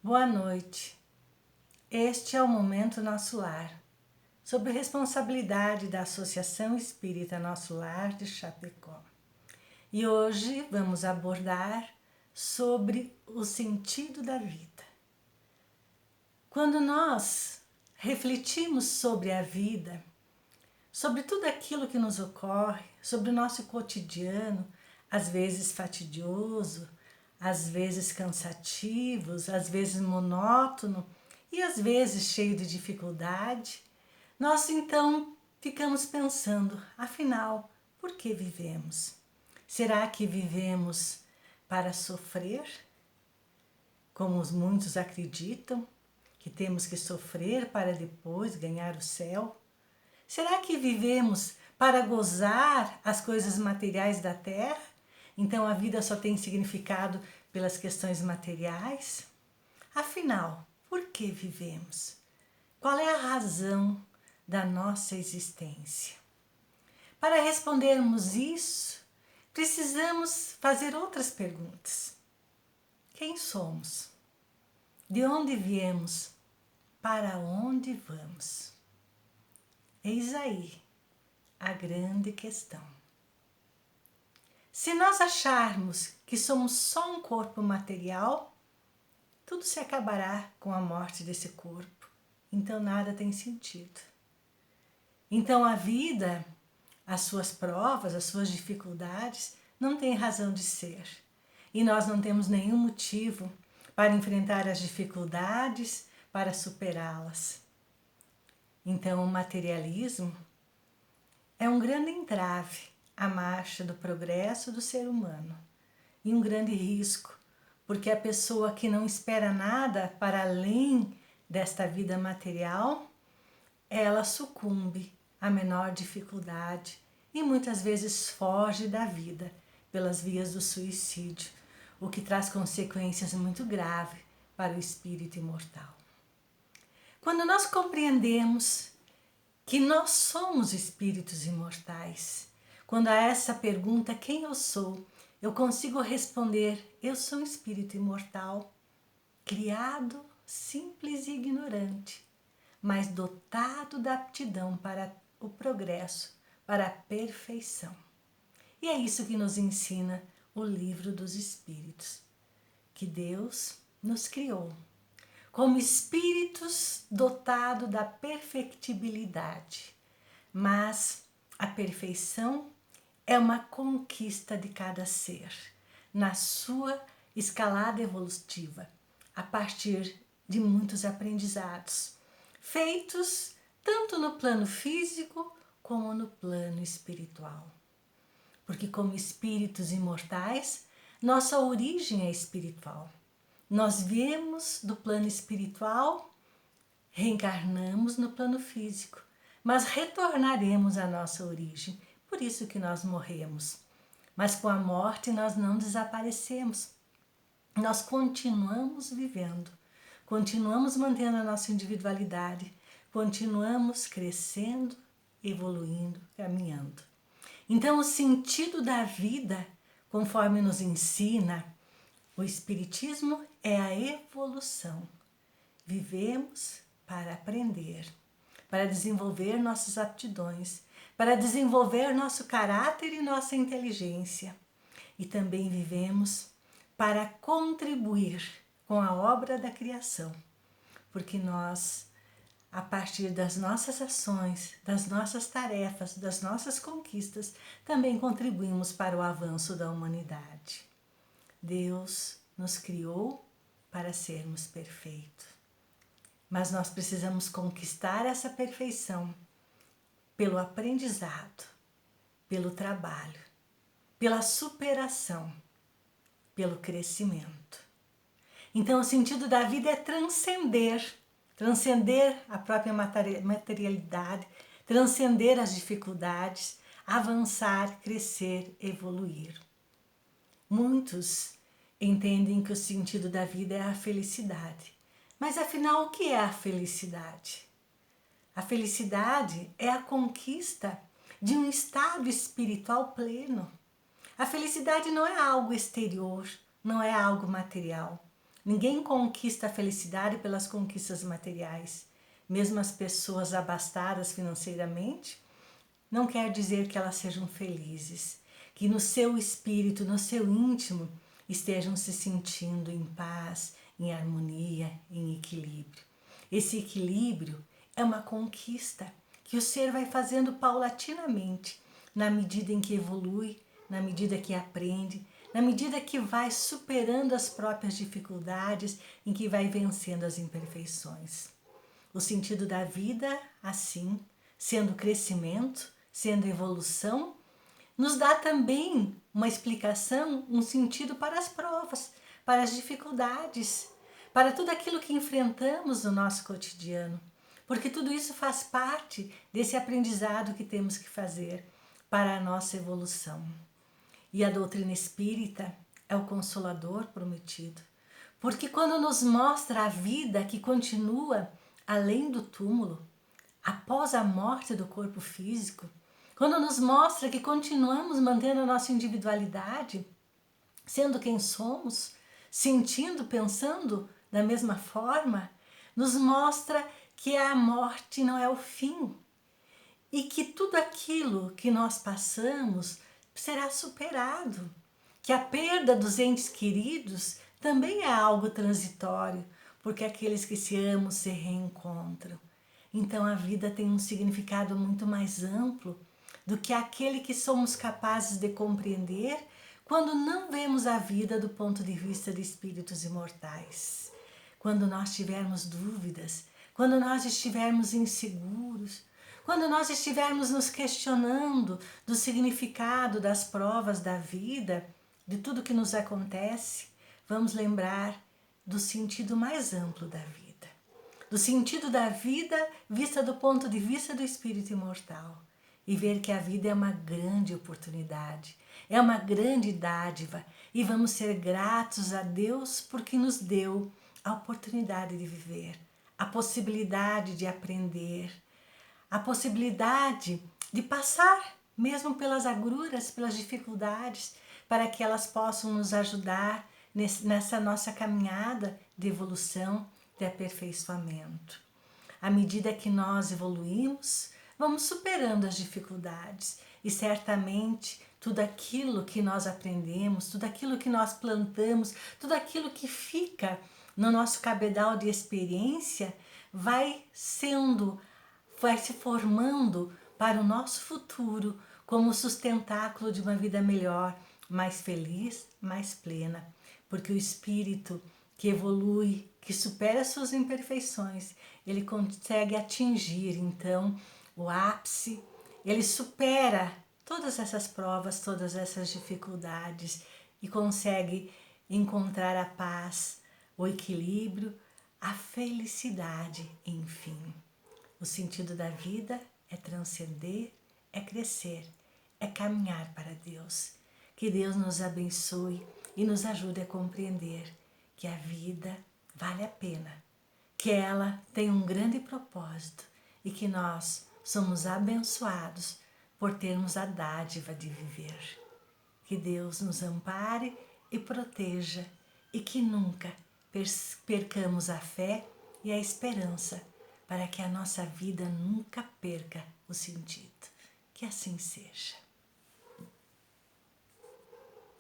Boa noite. Este é o Momento Nosso Lar, sob responsabilidade da Associação Espírita Nosso Lar de Chapecó. E hoje vamos abordar sobre o sentido da vida. Quando nós refletimos sobre a vida, sobre tudo aquilo que nos ocorre, sobre o nosso cotidiano, às vezes fatidioso, às vezes cansativos, às vezes monótono e às vezes cheio de dificuldade, nós então ficamos pensando, afinal, por que vivemos? Será que vivemos para sofrer? Como muitos acreditam, que temos que sofrer para depois ganhar o céu? Será que vivemos para gozar as coisas materiais da terra? Então a vida só tem significado pelas questões materiais? Afinal, por que vivemos? Qual é a razão da nossa existência? Para respondermos isso, precisamos fazer outras perguntas. Quem somos? De onde viemos? Para onde vamos? Eis aí a grande questão. Se nós acharmos que somos só um corpo material, tudo se acabará com a morte desse corpo. Então nada tem sentido. Então a vida, as suas provas, as suas dificuldades, não têm razão de ser. E nós não temos nenhum motivo para enfrentar as dificuldades, para superá-las. Então o materialismo é um grande entrave à marcha do progresso do ser humano e um grande risco, porque a pessoa que não espera nada para além desta vida material, ela sucumbe à menor dificuldade e muitas vezes foge da vida pelas vias do suicídio, o que traz consequências muito graves para o espírito imortal. Quando nós compreendemos que nós somos espíritos imortais, quando a essa pergunta, quem eu sou, eu consigo responder, eu sou um espírito imortal, criado, simples e ignorante, mas dotado da aptidão para o progresso, para a perfeição. E é isso que nos ensina o Livro dos Espíritos, que Deus nos criou como espíritos dotados da perfectibilidade, mas a perfeição é uma conquista de cada ser, na sua escalada evolutiva, a partir de muitos aprendizados, feitos tanto no plano físico como no plano espiritual. Porque como espíritos imortais, nossa origem é espiritual. Nós viemos do plano espiritual, reencarnamos no plano físico, mas retornaremos à nossa origem. Por isso que nós morremos. Mas com a morte nós não desaparecemos. Nós continuamos vivendo, continuamos mantendo a nossa individualidade, continuamos crescendo, evoluindo, caminhando. Então o sentido da vida, conforme nos ensina o Espiritismo, é a evolução. Vivemos para aprender, para desenvolver nossas aptidões, para desenvolver nosso caráter e nossa inteligência. E também vivemos para contribuir com a obra da criação, porque nós, a partir das nossas ações, das nossas tarefas, das nossas conquistas, também contribuímos para o avanço da humanidade. Deus nos criou para sermos perfeitos. Mas nós precisamos conquistar essa perfeição pelo aprendizado, pelo trabalho, pela superação, pelo crescimento. Então o sentido da vida é transcender a própria materialidade, transcender as dificuldades, avançar, crescer, evoluir. Muitos entendem que o sentido da vida é a felicidade. Mas afinal, o que é a felicidade? A felicidade é a conquista de um estado espiritual pleno. A felicidade não é algo exterior, não é algo material. Ninguém conquista a felicidade pelas conquistas materiais. Mesmo as pessoas abastadas financeiramente, não quer dizer que elas sejam felizes, que no seu espírito, no seu íntimo, estejam se sentindo em paz, em harmonia, em equilíbrio. Esse equilíbrio é uma conquista que o ser vai fazendo paulatinamente, na medida em que evolui, na medida que aprende, na medida que vai superando as próprias dificuldades, em que vai vencendo as imperfeições. O sentido da vida, assim, sendo crescimento, sendo evolução, nos dá também uma explicação, um sentido para as provas, para as dificuldades, para tudo aquilo que enfrentamos no nosso cotidiano. Porque tudo isso faz parte desse aprendizado que temos que fazer para a nossa evolução. E a doutrina espírita é o consolador prometido. Porque quando nos mostra a vida que continua além do túmulo, após a morte do corpo físico, quando nos mostra que continuamos mantendo a nossa individualidade, sendo quem somos, sentindo, pensando da mesma forma, nos mostra que a morte não é o fim e que tudo aquilo que nós passamos será superado, que a perda dos entes queridos também é algo transitório, porque aqueles que se amam se reencontram. Então a vida tem um significado muito mais amplo do que aquele que somos capazes de compreender quando não vemos a vida do ponto de vista de espíritos imortais. Quando nós tivermos dúvidas, quando nós estivermos inseguros, quando nós estivermos nos questionando do significado das provas da vida, de tudo que nos acontece, vamos lembrar do sentido mais amplo da vida. Do sentido da vida vista do ponto de vista do espírito imortal. E ver que a vida é uma grande oportunidade, é uma grande dádiva. E vamos ser gratos a Deus porque nos deu a oportunidade de viver, a possibilidade de aprender, a possibilidade de passar mesmo pelas agruras, pelas dificuldades, para que elas possam nos ajudar nessa nossa caminhada de evolução, de aperfeiçoamento. À medida que nós evoluímos, vamos superando as dificuldades e certamente tudo aquilo que nós aprendemos, tudo aquilo que nós plantamos, tudo aquilo que fica no nosso cabedal de experiência vai se formando para o nosso futuro como sustentáculo de uma vida melhor, mais feliz, mais plena. Porque o espírito que evolui, que supera suas imperfeições, ele consegue atingir então o ápice, ele supera todas essas provas, todas essas dificuldades e consegue encontrar a paz, o equilíbrio, a felicidade, enfim. O sentido da vida é transcender, é crescer, é caminhar para Deus. Que Deus nos abençoe e nos ajude a compreender que a vida vale a pena, que ela tem um grande propósito e que nós somos abençoados por termos a dádiva de viver. Que Deus nos ampare e proteja e que nunca percamos a fé e a esperança para que a nossa vida nunca perca o sentido. Que assim seja.